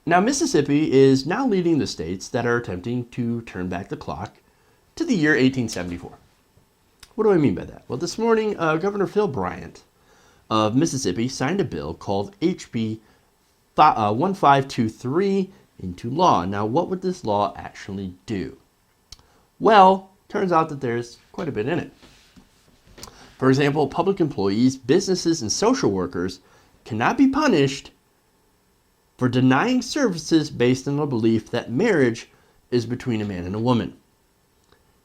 Now, Mississippi is now leading the states that are attempting to turn back the clock to the year 1874. What do I mean by that? Well, this morning, Governor Phil Bryant of Mississippi signed a bill called HB 1523 into law. Now, what would this law actually do? Well, turns out that there's quite a bit in it. For example, public employees, businesses, and social workers cannot be punished for denying services based on the belief that marriage is between a man and a woman.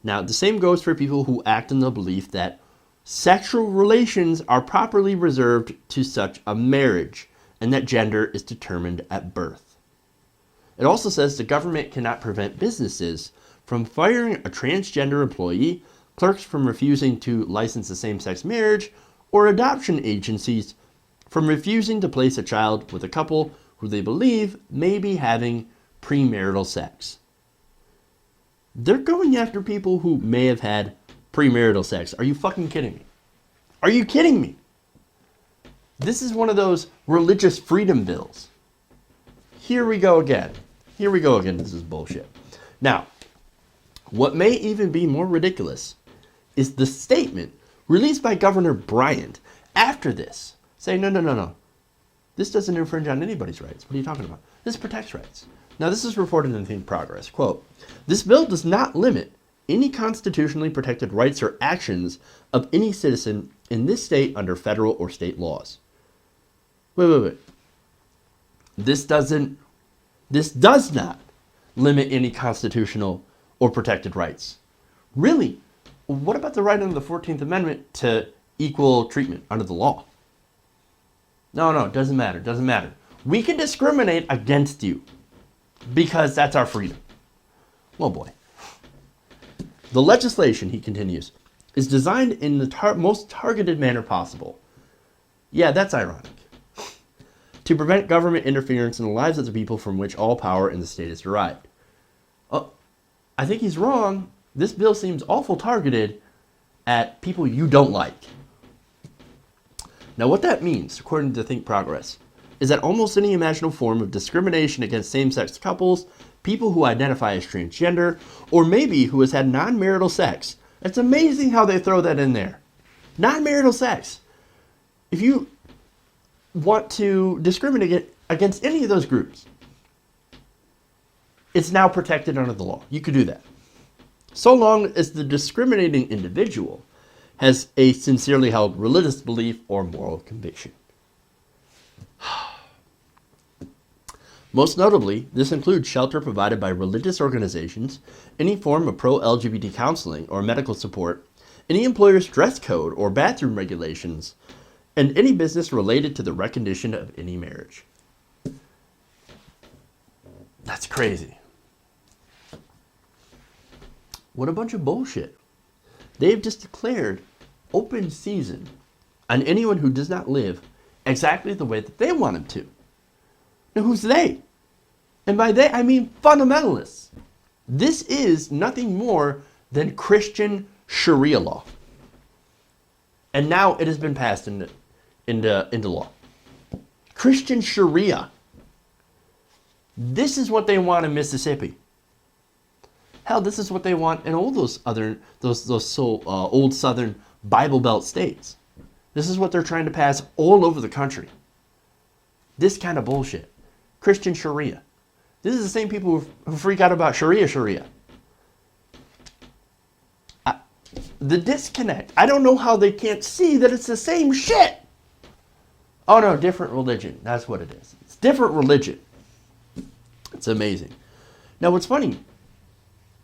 Now, the same goes for people who act in the belief that sexual relations are properly reserved to such a marriage and that gender is determined at birth. It also says the government cannot prevent businesses from firing a transgender employee, clerks from refusing to license a same-sex marriage, or adoption agencies from refusing to place a child with a couple who they believe may be having premarital sex. They're going after people who may have had premarital sex. Are you fucking kidding me? Are you kidding me? This is one of those religious freedom bills. Here we go again. Here we go again. This is bullshit. Now, what may even be more ridiculous is the statement released by Governor Bryant after this, saying, no. This doesn't infringe on anybody's rights. What are you talking about? This protects rights. Now, this is reported in Think Progress. Quote, this bill does not limit any constitutionally protected rights or actions of any citizen in this state under federal or state laws. Wait. This does not limit any constitutional or protected rights. Really? What about the right under the 14th Amendment to equal treatment under the law? No, it doesn't matter. We can discriminate against you because that's our freedom. Well, boy. The legislation, he continues, is designed in the most targeted manner possible. Yeah, that's ironic. To prevent government interference in the lives of the people from which all power in the state is derived. Oh, I think he's wrong. This bill seems awful targeted at people you don't like. Now, what that means, according to Think Progress, is that almost any imaginable form of discrimination against same-sex couples, people who identify as transgender, or maybe who has had non-marital sex. It's amazing how they throw that in there. Non-marital sex. If you want to discriminate against any of those groups, it's now protected under the law. You could do that. So long as the discriminating individual has a sincerely held religious belief or moral conviction. Most notably, this includes shelter provided by religious organizations, any form of pro-LGBT counseling or medical support, any employer's dress code or bathroom regulations, and any business related to the recognition of any marriage. That's crazy. What a bunch of bullshit. They've just declared open season on anyone who does not live exactly the way that they want them to. Now, who's they? And by they, I mean fundamentalists. This is nothing more than Christian Sharia law. And now it has been passed into law. Christian Sharia. This is what they want in Mississippi. Hell, this is what they want in all those old Southern Bible Belt states. This is what they're trying to pass all over the country. This kind of bullshit. Christian Sharia. This is the same people who freak out about Sharia. The disconnect. I don't know how they can't see that it's the same shit. Oh no, different religion. That's what it is. It's different religion. It's amazing. Now what's funny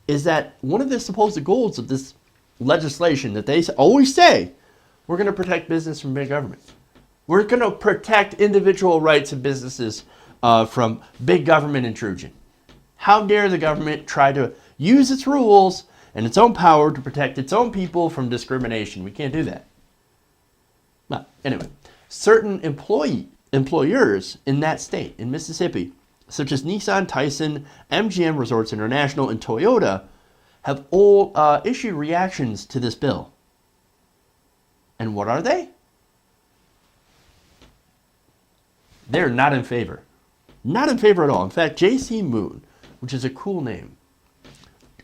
is that one of the supposed goals of this legislation that they always say, we're going to protect business from big government. We're going to protect individual rights of businesses from big government intrusion. How dare the government try to use its rules and its own power to protect its own people from discrimination? We can't do that. Well, anyway, certain employers in that state, in Mississippi, such as Nissan, Tyson, MGM Resorts International, and Toyota, have all issued reactions to this bill. And what are they? They're not in favor. Not in favor at all. In fact, J.C. Moon, which is a cool name.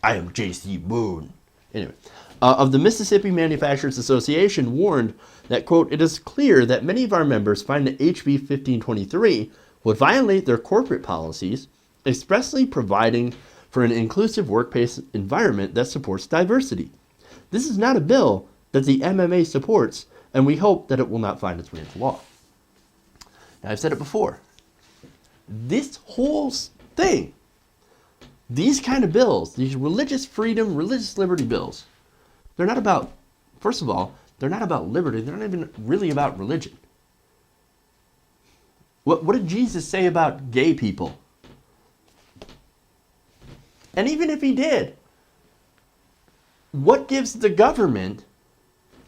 I am J.C. Moon. Anyway, of the Mississippi Manufacturers Association warned that, quote, it is clear that many of our members find that HB 1523 would violate their corporate policies, expressly providing for an inclusive workplace environment that supports diversity. This is not a bill that the MMA supports, and we hope that it will not find its way into law. Now, I've said it before. This whole thing, these kind of bills, these religious freedom, religious liberty bills, they're not about, first of all, they're not about liberty. They're not even really about religion. What did Jesus say about gay people? And even if he did, what gives the government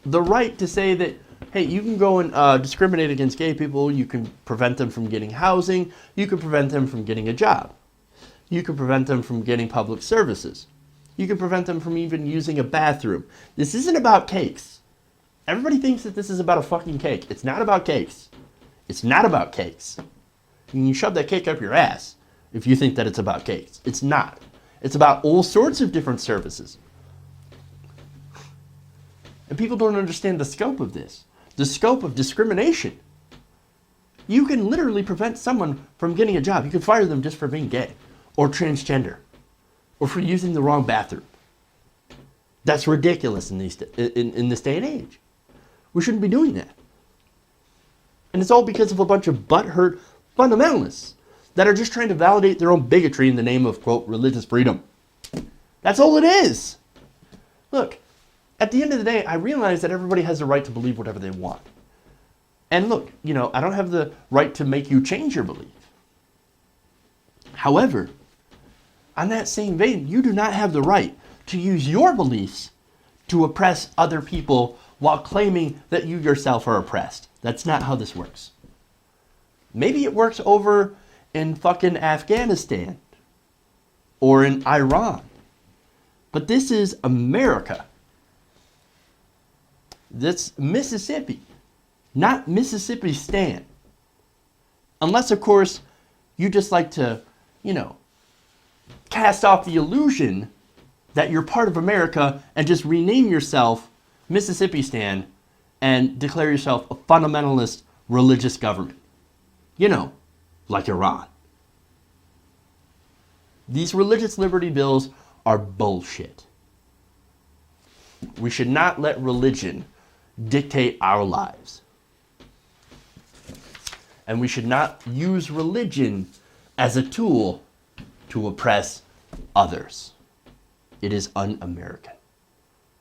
the right to say that, hey, you can go and discriminate against gay people, you can prevent them from getting housing, you can prevent them from getting a job, you can prevent them from getting public services, you can prevent them from even using a bathroom. This isn't about cakes. Everybody thinks that this is about a fucking cake. It's not about cakes. It's not about cakes. You can shove that cake up your ass if you think that it's about cakes. It's not. It's about all sorts of different services. And people don't understand the scope of this. The scope of discrimination. You can literally prevent someone from getting a job. You can fire them just for being gay or transgender or for using the wrong bathroom. That's ridiculous in this day and age. We shouldn't be doing that. And it's all because of a bunch of butthurt fundamentalists that are just trying to validate their own bigotry in the name of, quote, religious freedom. That's all it is. Look, at the end of the day, I realize that everybody has the right to believe whatever they want. And look, I don't have the right to make you change your belief. However, on that same vein, you do not have the right to use your beliefs to oppress other people while claiming that you yourself are oppressed. That's not how this works. Maybe it works over in fucking Afghanistan or in Iran. But this is America. That's Mississippi, not Mississippi Stan. Unless, of course, you just like to, cast off the illusion that you're part of America and just rename yourself Mississippi Stan and declare yourself a fundamentalist religious government. Like Iran. These religious liberty bills are bullshit. We should not let religion dictate our lives. And we should not use religion as a tool to oppress others. It is un-American.